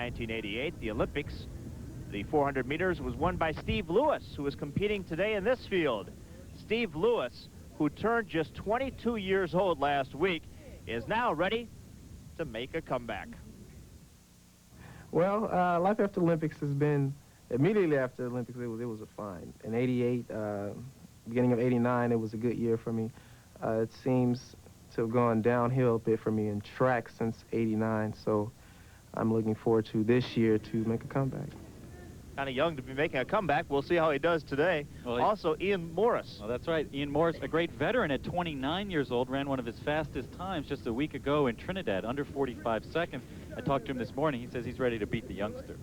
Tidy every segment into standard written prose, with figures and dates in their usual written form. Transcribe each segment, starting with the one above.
1988, the Olympics. The 400 meters was won by Steve Lewis, who is competing today in this field. Steve Lewis, who turned just 22 years old last week, is now ready to make a comeback. Well, life after Olympics has been, immediately after the Olympics, it was a fine. In 88, beginning of 89, it was a good year for me. It seems to have gone downhill a bit for me in track since 89, so I'm looking forward to this year to make a comeback. Kind of young to be making a comeback. We'll see how he does today. Well, also, Ian Morris. Well, that's right. Ian Morris, a great veteran at 29 years old, ran one of his fastest times just a week ago in Trinidad, under 45 seconds. I talked to him this morning. He says he's ready to beat the youngster.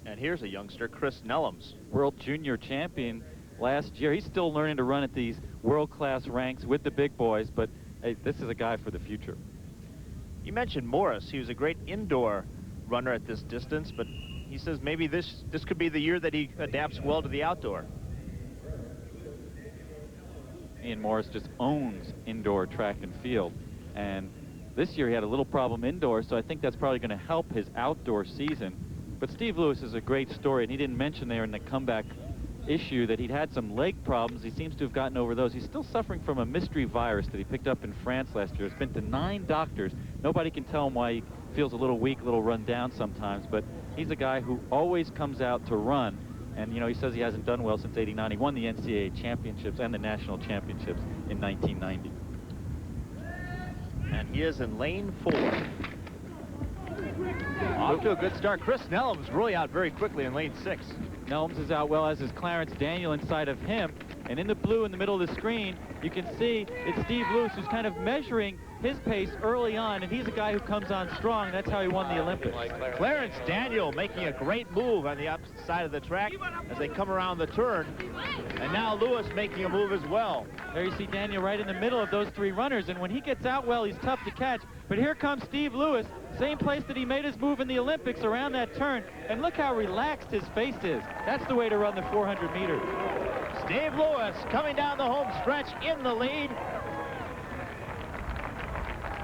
And here's a youngster, Chris Nellums. World junior champion last year. He's still learning to run at these world-class ranks with the big boys, but hey, this is a guy for the future. You mentioned Morris. He was a great indoor runner at this distance, but he says maybe this could be the year that he adapts well to the outdoor. Ian Morris just owns indoor track and field, and this year he had a little problem indoors, so I think that's probably going to help his outdoor season. But Steve Lewis is a great story, and he didn't mention there in the comeback issue that he'd had some leg problems. He seems to have gotten over those. He's still suffering from a mystery virus that he picked up in France last year. It's been to 9 doctors. Nobody can tell him why he feels a little weak, a little run down sometimes, but he's a guy who always comes out to run. And, you know, he says he hasn't done well since '89. He won the NCAA championships and the national championships in 1990. And he is in lane 4. Off to a good start. Chris Nellums really out very quickly in lane 6. Nellums is out well, as is Clarence Daniel inside of him. And in the blue in the middle of the screen, you can see it's Steve Lewis who's kind of measuring his pace early on, and he's a guy who comes on strong. That's how he won the Olympics. Clarence Daniel making a great move on the opposite side of the track as they come around the turn. And now Lewis making a move as well. There you see Daniel right in the middle of those 3 runners, and when he gets out well, he's tough to catch. But here comes Steve Lewis, same place that he made his move in the Olympics around that turn. And look how relaxed his face is. That's the way to run the 400 meters. Steve Lewis coming down the home stretch in the lead.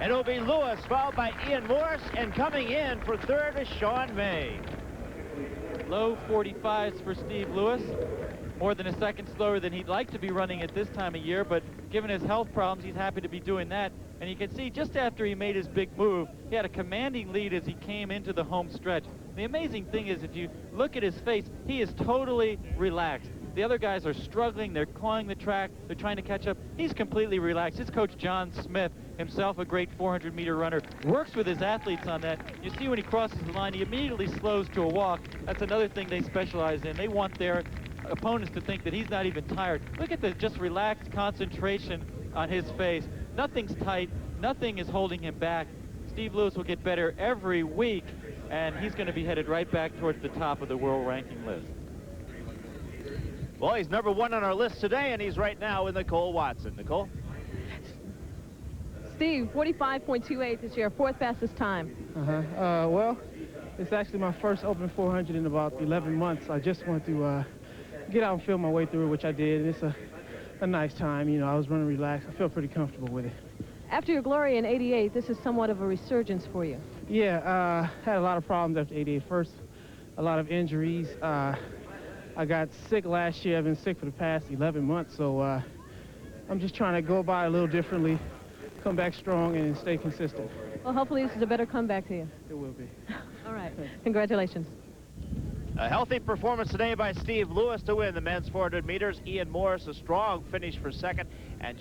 And it'll be Lewis followed by Ian Morris, and coming in for third is Sean May. Low 45s for Steve Lewis. More than a second slower than he'd like to be running at this time of year, but given his health problems, he's happy to be doing that. And you can see just after he made his big move, he had a commanding lead as he came into the home stretch. The amazing thing is, if you look at his face, he is totally relaxed. The other guys are struggling, they're clawing the track, they're trying to catch up. He's completely relaxed. His coach, John Smith, himself a great 400-meter runner, works with his athletes on that. You see when he crosses the line, he immediately slows to a walk. That's another thing they specialize in. They want their opponents to think that he's not even tired. Look at the just relaxed concentration on his face. Nothing's tight, nothing is holding him back. Steve Lewis will get better every week, and he's going to be headed right back towards the top of the world ranking list. Well, he's number 1 on our list today, and he's right now with Nicole Watson. Nicole? Steve, 45.28 this year, 4th fastest time. Well, it's actually my first open 400 in about 11 months. I just want to get out and feel my way through it, which I did. And it's a nice time. You know, I was running relaxed. I feel pretty comfortable with it. After your glory in '88, this is somewhat of a resurgence for you. Yeah, had a lot of problems after '88. First, a lot of injuries. I got sick last year. I've been sick for the past 11 months, so I'm just trying to go by a little differently, come back strong, and stay consistent. Well, hopefully this is a better comeback to you. It will be. All right. Congratulations. A healthy performance today by Steve Lewis to win the men's 400 meters. Ian Morris, a strong finish for second, and